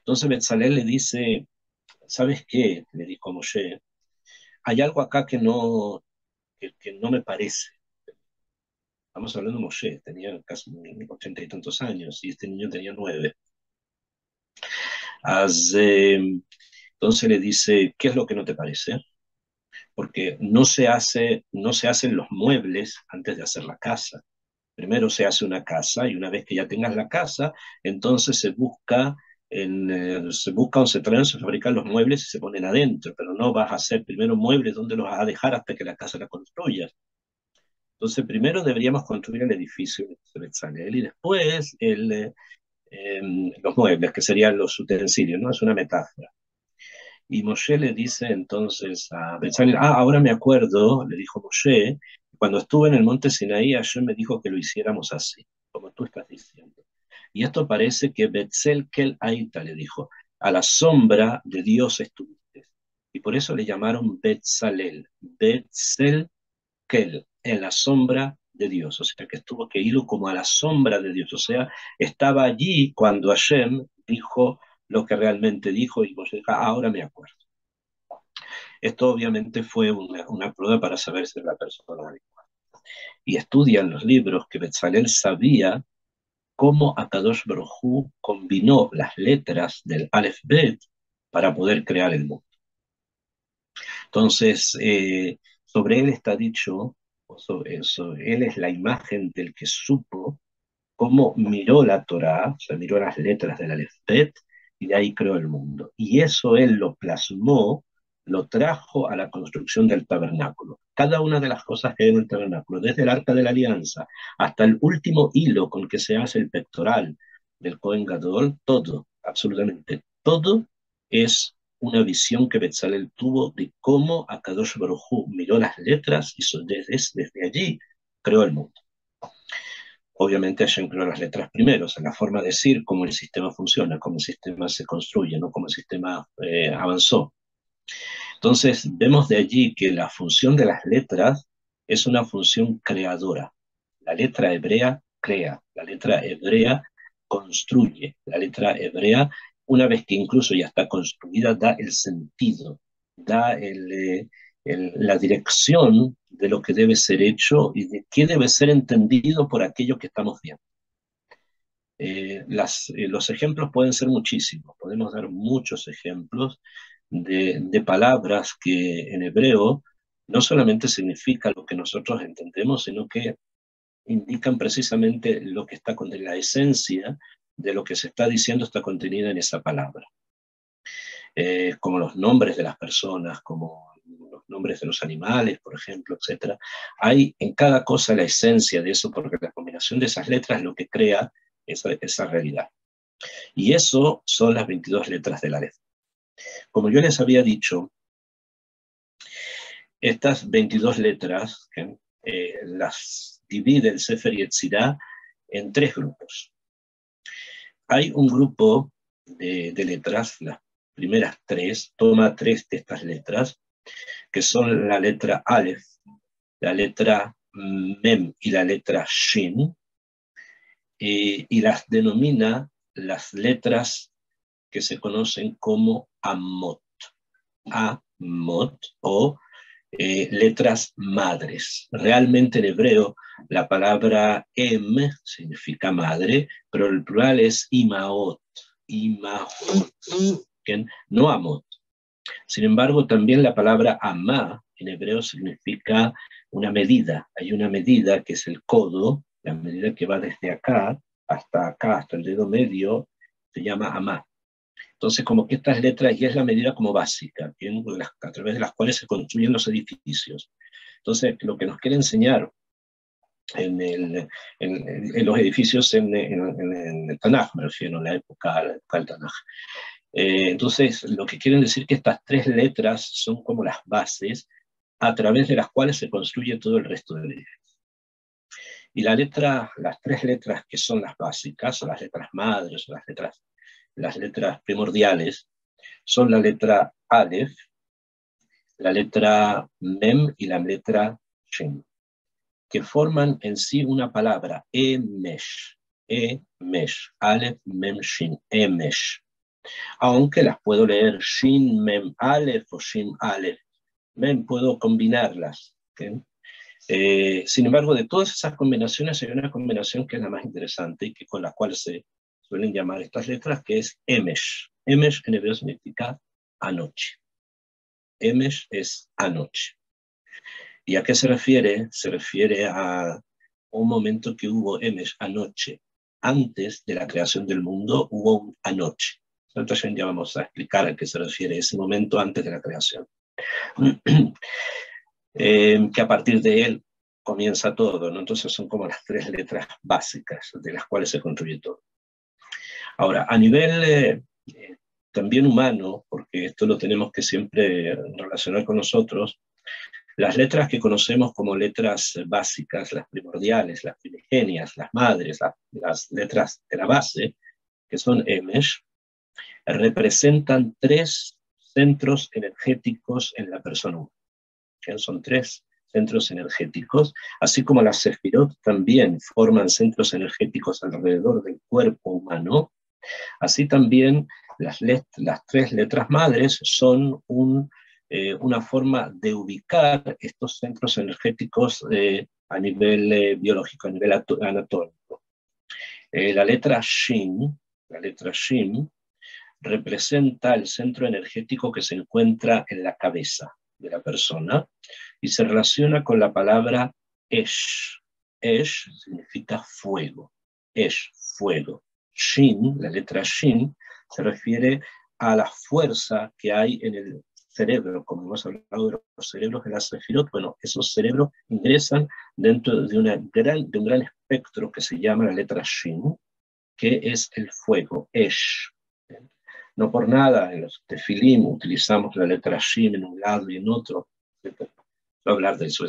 Entonces Betzalel le dice, ¿sabes qué? Le dijo Moshe, hay algo acá que no me parece. Estamos hablando de Moshe, tenía casi 80 y tantos años y este niño tenía 9. Entonces le dice, ¿qué es lo que no te parece? Porque no se hacen los muebles antes de hacer la casa. Primero se hace una casa y una vez que ya tengas la casa, entonces se busca o se traen, se fabrican los muebles y se ponen adentro, pero no vas a hacer primero muebles donde los vas a dejar hasta que la casa la construyas. Entonces primero deberíamos construir el edificio de Betzalel y después los muebles, que serían los utensilios, ¿no? Es una metáfora. Y Moshe le dice entonces a Betzalel, ahora me acuerdo, le dijo Moshe, cuando estuve en el monte Sinaí, Hashem me dijo que lo hiciéramos así, como tú estás diciendo. Y esto parece que Betzel Kel Aita le dijo, a la sombra de Dios estuviste. Y por eso le llamaron Betzalel, Betzel Kel, en la sombra de Dios. O sea, que estuvo que ir como a la sombra de Dios. O sea, estaba allí cuando Hashem dijo lo que realmente dijo y Moshe dijo, ahora me acuerdo. Esto obviamente fue una prueba para saber si era la persona adecuada. Y estudian los libros que Betzalel sabía cómo Akadosh Baruj Hu combinó las letras del Aleph Bet para poder crear el mundo. Entonces, sobre él está dicho, él es la imagen del que supo cómo miró la Torá, o sea, miró las letras del Aleph Bet, y de ahí creó el mundo. Y eso él lo plasmó, lo trajo a la construcción del tabernáculo. Cada una de las cosas que hay en el tabernáculo, desde el arca de la alianza hasta el último hilo con que se hace el pectoral del Cohen Gadol, todo, absolutamente todo, es una visión que Betzalel tuvo de cómo Akadosh Baruj Hu miró las letras y desde allí creó el mundo. Obviamente Hashem creó las letras primero, o sea, la forma de decir cómo el sistema funciona, cómo el sistema se construye, no cómo el sistema avanzó. Entonces, vemos de allí que la función de las letras es una función creadora. La letra hebrea crea, la letra hebrea construye, la letra hebrea, una vez que incluso ya está construida, da el sentido, da la dirección de lo que debe ser hecho y de qué debe ser entendido por aquello que estamos viendo. Los ejemplos pueden ser muchísimos, podemos dar muchos ejemplos de palabras que en hebreo no solamente significan lo que nosotros entendemos, sino que indican precisamente lo que está con la esencia de lo que se está diciendo está contenida en esa palabra. Como los nombres de las personas, como los nombres de los animales, por ejemplo, etc. Hay en cada cosa la esencia de eso, porque la combinación de esas letras es lo que crea esa realidad. Y eso son las 22 letras del Aleph. Como yo les había dicho, estas 22 letras las divide el Sefer Yetzirah en 3 grupos. Hay un grupo de letras, las primeras 3, toma 3 de estas letras, que son la letra Aleph, la letra Mem y la letra Shin, y las denomina las letras que se conocen como Amot. Amot o letras madres. Realmente en hebreo la palabra Em significa madre, pero el plural es Imaot. Imaot, no Amot. Sin embargo, también la palabra Amá en hebreo significa una medida. Hay una medida que es el codo, la medida que va desde acá, hasta el dedo medio, se llama amá. Entonces, como que estas letras ya es la medida como básica, ¿bien? A través de las cuales se construyen los edificios. Entonces, lo que nos quiere enseñar en los edificios en el Tanaj, me refiero, en la época del Tanaj. Entonces, lo que quieren decir que estas tres letras son como las bases a través de las cuales se construye todo el resto del edificio. Y las tres letras que son las básicas, o las letras madres, o las letras primordiales, son la letra Aleph, la letra Mem y la letra Shin, que forman en sí una palabra, Emesh, Aleph, Mem, Shin, Emesh. Aunque las puedo leer Shin, Mem, Aleph o Shin, Aleph. Mem, puedo combinarlas. ¿Okay? Sin embargo, de todas esas combinaciones hay una combinación que es la más interesante y que con la cual se suelen llamar estas letras, que es Emesh. Emesh en hebreo significa anoche. Emesh es anoche. ¿Y a qué se refiere? Se refiere a un momento que hubo Emesh, anoche. Antes de la creación del mundo hubo un anoche. Entonces ya vamos a explicar a qué se refiere ese momento antes de la creación. Que a partir de él comienza todo, ¿no? Entonces son como las tres letras básicas de las cuales se construye todo. Ahora, a nivel también humano, porque esto lo tenemos que siempre relacionar con nosotros, las letras que conocemos como letras básicas, las primordiales, las primigenias, las madres, las letras de la base, que son Emesh, representan tres centros energéticos en la persona humana. Son tres centros energéticos, así como las sefirot también forman centros energéticos alrededor del cuerpo humano, así también las tres letras madres son una forma de ubicar estos centros energéticos a nivel biológico, a nivel anatómico. La letra Shin representa el centro energético que se encuentra en la cabeza de la persona y se relaciona con la palabra Esh. Esh significa fuego. Esh, fuego. Shin, la letra Shin, se refiere a la fuerza que hay en el cerebro. Como hemos hablado de los cerebros de la Sefirot, bueno, esos cerebros ingresan dentro de un gran espectro que se llama la letra Shin, que es el fuego, Esh. No por nada en los tefilim utilizamos la letra Shin en un lado y en otro. Voy a hablar de eso,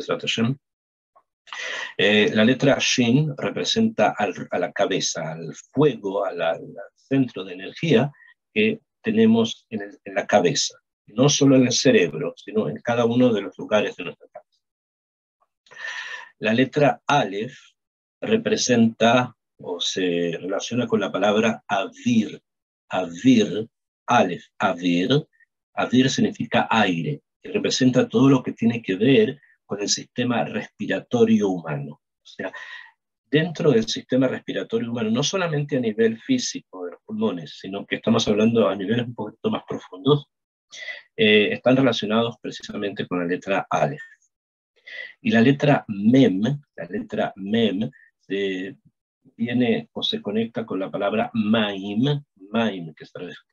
la letra Shin representa a la cabeza, al fuego, al centro de energía que tenemos en la cabeza. No solo en el cerebro, sino en cada uno de los lugares de nuestra cabeza. La letra Aleph representa o se relaciona con la palabra Avir. Avir, Aleph, Avir. Avir significa aire, y representa todo lo que tiene que ver con el sistema respiratorio humano. O sea, dentro del sistema respiratorio humano, no solamente a nivel físico de los pulmones, sino que estamos hablando a niveles un poquito más profundos, están relacionados precisamente con la letra Aleph. Y la letra Mem viene o se conecta con la palabra Maim, que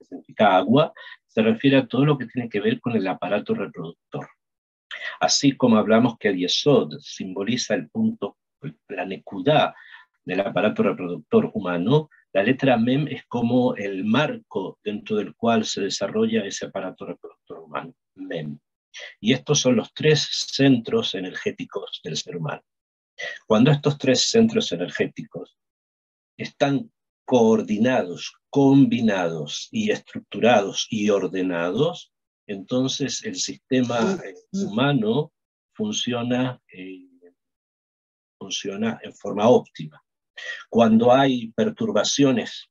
significa agua, se refiere a todo lo que tiene que ver con el aparato reproductor. Así como hablamos que el Yesod simboliza el punto, la nekudá del aparato reproductor humano, la letra Mem es como el marco dentro del cual se desarrolla ese aparato reproductor humano, Mem. Y estos son los tres centros energéticos del ser humano. Cuando estos tres centros energéticos están coordinados, combinados y estructurados y ordenados, entonces el sistema humano funciona en forma óptima. Cuando hay perturbaciones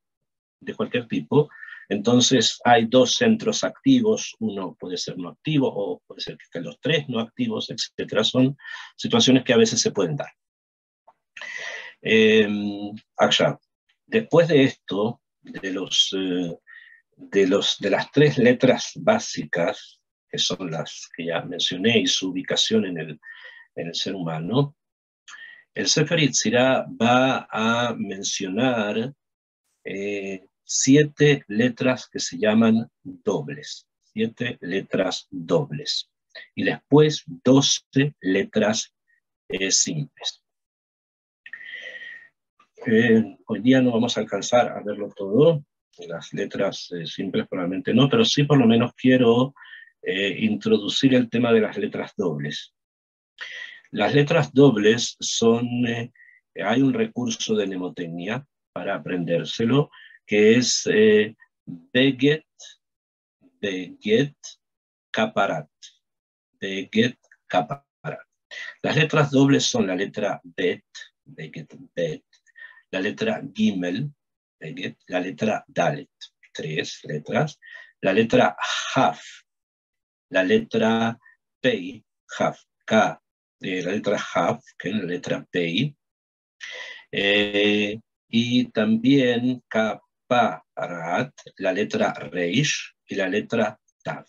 de cualquier tipo, entonces hay dos centros activos, uno puede ser no activo o puede ser que estén los tres no activos, etc. Son situaciones que a veces se pueden dar. Allá, después de esto, de las tres letras básicas, que son las que ya mencioné, y su ubicación en el ser humano, el Sefer Yetzirah va a mencionar 7 letras que se llaman dobles, 7 letras dobles, y después 12 letras simples. Hoy día no vamos a alcanzar a verlo todo, las letras simples probablemente no, pero sí por lo menos quiero introducir el tema de las letras dobles. Las letras dobles son, hay un recurso de mnemotecnia para aprendérselo, que es Beget, Beget, Kaparat, Beget, Kaparat. Las letras dobles son la letra Bet, Beget, Bet, la letra Gimel, Beget, la letra Dalet, 3 letras, la letra Haf, la letra Pei, Haf, K, la letra Haf, que es la letra Pei, y también Kaparat, la letra Reish y la letra Tav.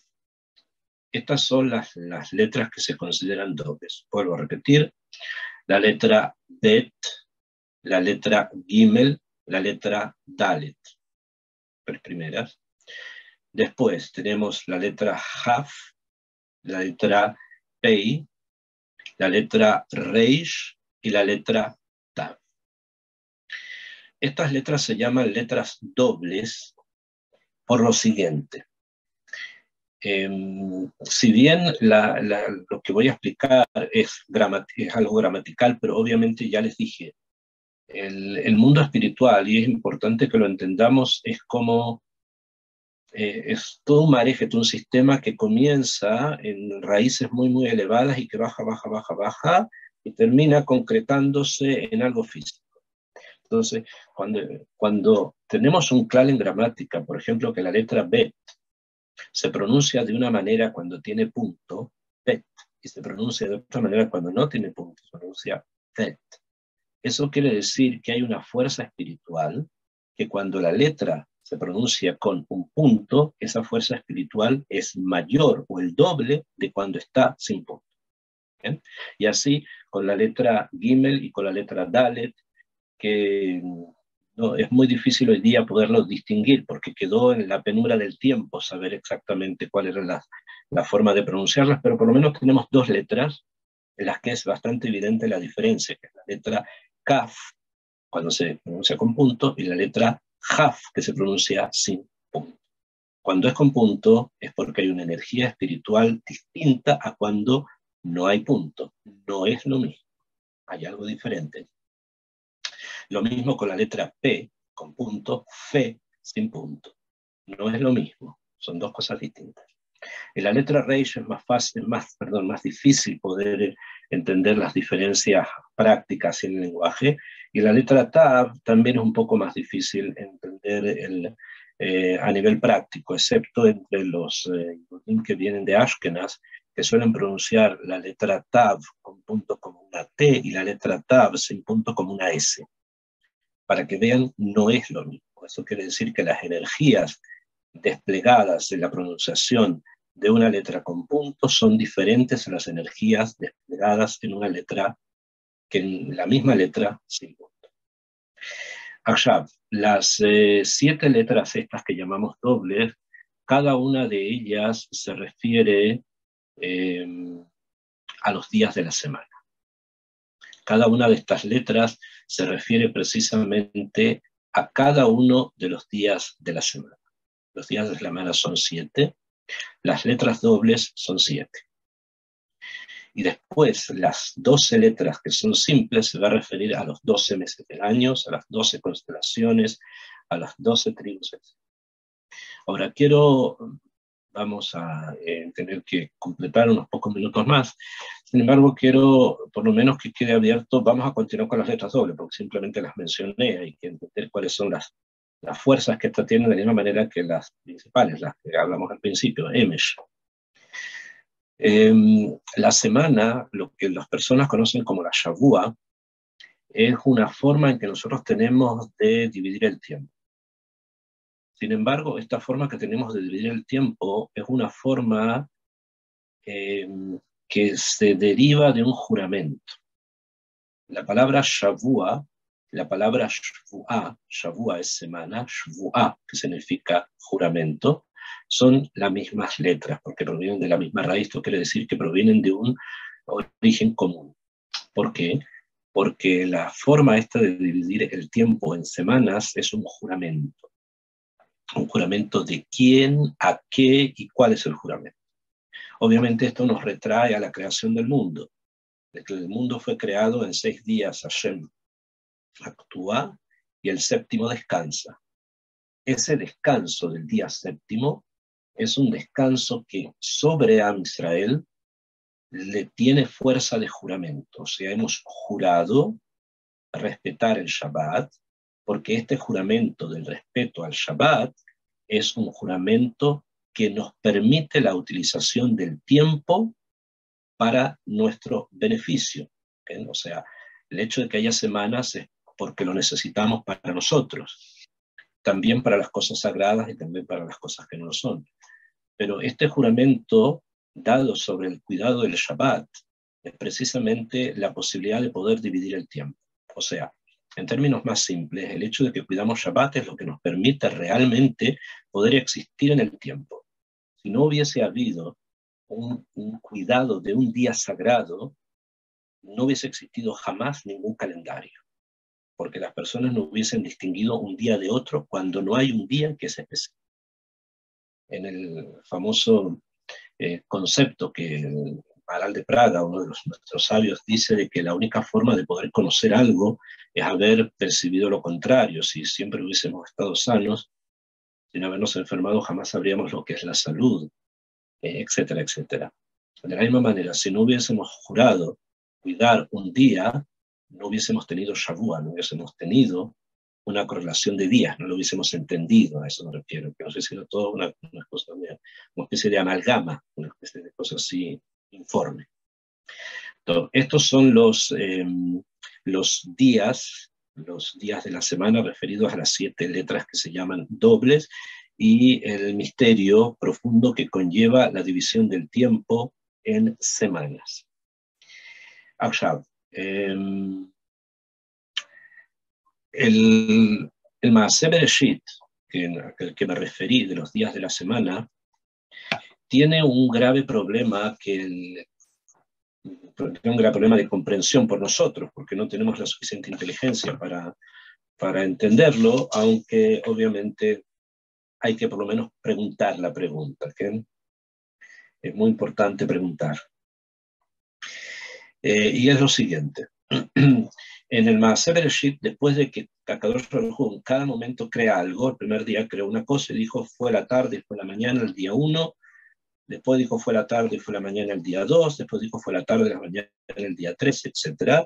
Estas son las letras que se consideran dobles. Vuelvo a repetir, la letra Bet, la letra Gimel, la letra Dalet, las primeras. Después tenemos la letra Haf, la letra Pei, la letra Reish y la letra Tav. Estas letras se llaman letras dobles por lo siguiente. Si bien lo que voy a explicar es algo gramatical, pero obviamente ya les dije, el mundo espiritual, y es importante que lo entendamos, es como es todo un mareje, un sistema que comienza en raíces muy, muy elevadas y que baja, baja, baja, baja, y termina concretándose en algo físico. Entonces, cuando tenemos un clal en gramática, por ejemplo, que la letra bet se pronuncia de una manera cuando tiene punto, bet, y se pronuncia de otra manera cuando no tiene punto, se pronuncia bet. Eso quiere decir que hay una fuerza espiritual que cuando la letra se pronuncia con un punto, esa fuerza espiritual es mayor o el doble de cuando está sin punto. ¿Bien? Y así con la letra Gimel y con la letra Dalet, que no, es muy difícil hoy día poderlo distinguir, porque quedó en la penumbra del tiempo saber exactamente cuál era la forma de pronunciarlas, pero por lo menos tenemos 2 letras en las que es bastante evidente la diferencia, que es la letra Kaf, cuando se pronuncia con punto, y la letra Haf, que se pronuncia sin punto. Cuando es con punto es porque hay una energía espiritual distinta a cuando no hay punto. No es lo mismo, hay algo diferente. Lo mismo con la letra P, con punto, Fe, sin punto. No es lo mismo, son 2 cosas distintas. En la letra Reish es más fácil, más difícil poder entender las diferencias prácticas en el lenguaje, y la letra Tav también es un poco más difícil entender a nivel práctico, excepto entre los que vienen de Ashkenaz, que suelen pronunciar la letra Tav con punto como una T y la letra Tav sin punto como una S. Para que vean, no es lo mismo. Eso quiere decir que las energías desplegadas en la pronunciación de una letra con puntos son diferentes a las energías desplegadas en una letra que en la misma letra sin punto. Ahora, las 7 letras estas que llamamos dobles, cada una de ellas se refiere a los días de la semana. Cada una de estas letras se refiere precisamente a cada uno de los días de la semana. Los días de la semana son 7, las letras dobles son 7. Y después las 12 letras que son simples se va a referir a los 12 meses del año, a las 12 constelaciones, a las 12 tribus. Ahora vamos a tener que completar unos pocos minutos más. Sin embargo, quiero por lo menos que quede abierto, vamos a continuar con las letras dobles, porque simplemente las mencioné, hay que entender cuáles son las fuerzas que estas tienen de la misma manera que las principales, las que hablamos al principio, Emesh. La semana, lo que las personas conocen como la Shavua, es una forma en que nosotros tenemos de dividir el tiempo. Sin embargo, esta forma que tenemos de dividir el tiempo es una forma eh, que se deriva de un juramento. La palabra Shavua, la palabra Shavua es semana, Shvu'a, que significa juramento, son las mismas letras, porque provienen de la misma raíz, esto quiere decir que provienen de un origen común. ¿Por qué? Porque la forma esta de dividir el tiempo en semanas es un juramento. Un juramento de quién, a qué y cuál es el juramento. Obviamente esto nos retrae a la creación del mundo. De que el mundo fue creado en 6 días, Hashem actúa y el séptimo descansa. Ese descanso del día séptimo es un descanso que sobre Am Israel le tiene fuerza de juramento. O sea, hemos jurado respetar el Shabbat, porque este juramento del respeto al Shabbat es un juramento que nos permite la utilización del tiempo para nuestro beneficio. ¿Okay? O sea, el hecho de que haya semanas es porque lo necesitamos para nosotros, también para las cosas sagradas y también para las cosas que no lo son. Pero este juramento dado sobre el cuidado del Shabbat es precisamente la posibilidad de poder dividir el tiempo. O sea, en términos más simples, el hecho de que cuidamos Shabbat es lo que nos permite realmente poder existir en el tiempo. Si no hubiese habido un cuidado de un día sagrado, no hubiese existido jamás ningún calendario, porque las personas no hubiesen distinguido un día de otro cuando no hay un día que es especial. En el famoso concepto que el Maharal de Praga, uno de nuestros sabios, dice de que la única forma de poder conocer algo es haber percibido lo contrario. Si siempre hubiésemos estado sanos, sin habernos enfermado, jamás sabríamos lo que es la salud, etcétera, etcétera. De la misma manera, si no hubiésemos jurado cuidar un día, no hubiésemos tenido Shavua, no hubiésemos tenido una correlación de días, no lo hubiésemos entendido, a eso me refiero, que no sé si era todo una especie de amalgama, una especie de cosa así informe. Entonces, estos son los días de la semana referidos a las 7 letras que se llaman dobles y el misterio profundo que conlleva la división del tiempo en semanas. Ahora, el Maaseh Bereshit, al que me referí, de los días de la semana, tiene un grave problema un gran problema de comprensión por nosotros, porque no tenemos la suficiente inteligencia para entenderlo, aunque obviamente hay que por lo menos preguntar la pregunta, ¿okay? Es muy importante preguntar. Y es lo siguiente. En el Maaseh Bereshit, después de que Akadosh Baruj Hu en cada momento crea algo, el primer día creó una cosa y dijo fue la tarde y fue la mañana el día 1, después dijo fue la tarde y fue la mañana el día 2, después dijo fue la tarde y la mañana el día 3, etc.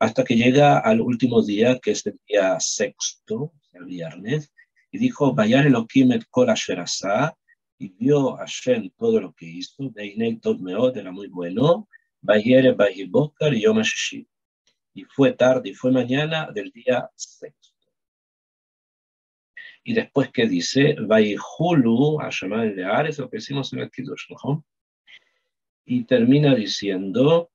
Hasta que llega al último día, que es el día sexto, el viernes, y dijo Vayar Elohim et kol asher asá, y vio Hashem todo lo que hizo, Beinei tov meod, era muy bueno, Vayere Vayibokar y Yom HaShishi. Y fue tarde y fue mañana del día sexto. Y después que dice, Vaihulu, Hashem el de Ares, lo que decimos en el Kiddush, ¿no? Y termina diciendo,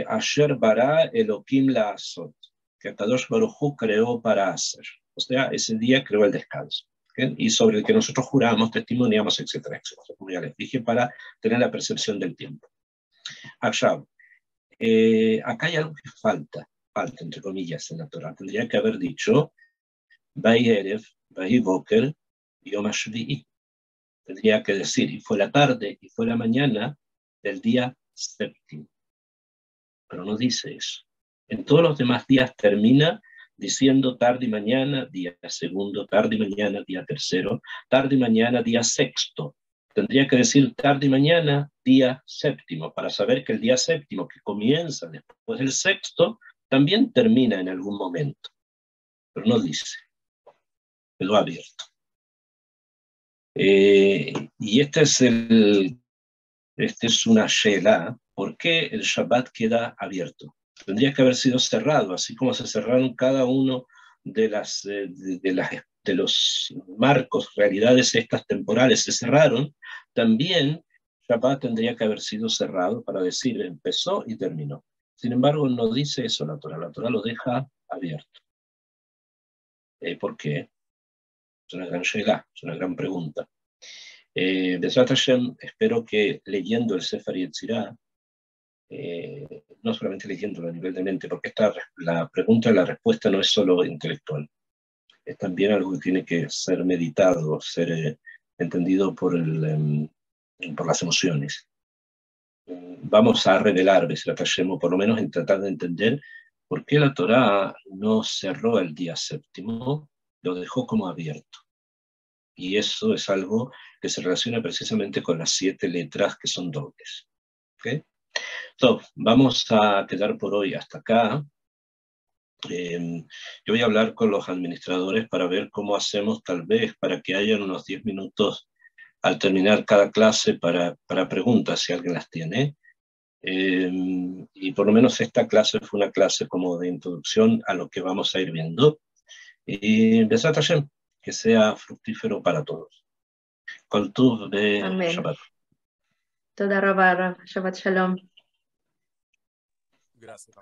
Asher bara Elohim la asot, que Akadosh Baruj Hu creó para hacer. O sea, ese día creó el descanso. ¿Okay? Y sobre el que nosotros juramos, testimoniamos, etcétera, etcétera. Como ya les dije, para tener la percepción del tiempo. Ahora, acá hay algo que falta, entre comillas, en la Torah. Tendría que haber dicho, Vayerev, Vayiboker, Yom HaShvi'i. Tendría que decir, y fue la tarde, y fue la mañana del día séptimo. Pero no dice eso. En todos los demás días termina diciendo tarde y mañana, día segundo, tarde y mañana, día tercero, tarde y mañana, día sexto. Tendría que decir tarde y mañana, día séptimo, para saber que el día séptimo, que comienza después del sexto, también termina en algún momento. Pero no dice. Quedó abierto. Y este es una shela. ¿Por qué el Shabbat queda abierto? Tendría que haber sido cerrado, así como se cerraron cada uno de los marcos, realidades estas temporales se cerraron, también Shabbat tendría que haber sido cerrado para decir empezó y terminó. Sin embargo, no dice eso la Torah lo deja abierto. ¿Por qué? Es una gran sheilá, es una gran pregunta. Besrat Hashem, espero que leyendo el Sefer Yetzirah, no solamente leyéndolo a nivel de mente, porque la pregunta y la respuesta no es solo intelectual, es también algo que tiene que ser meditado, ser entendido por las emociones. Vamos a revelar Besrat Hashem, o por lo menos en tratar de entender por qué la Torá no cerró el día séptimo, lo dejó como abierto. Y eso es algo que se relaciona precisamente con las 7 letras que son dobles. ¿Okay? So, vamos a quedar por hoy hasta acá. Yo voy a hablar con los administradores para ver cómo hacemos, tal vez, para que haya unos 10 minutos al terminar cada clase para preguntas, si alguien las tiene. Y por lo menos esta clase fue una clase como de introducción a lo que vamos a ir viendo. Y Besat Hashem, que sea fructífero para todos. Kol Tuv de Amén. Shabbat. Toda Rabba, Shabbat Shalom. Gracias.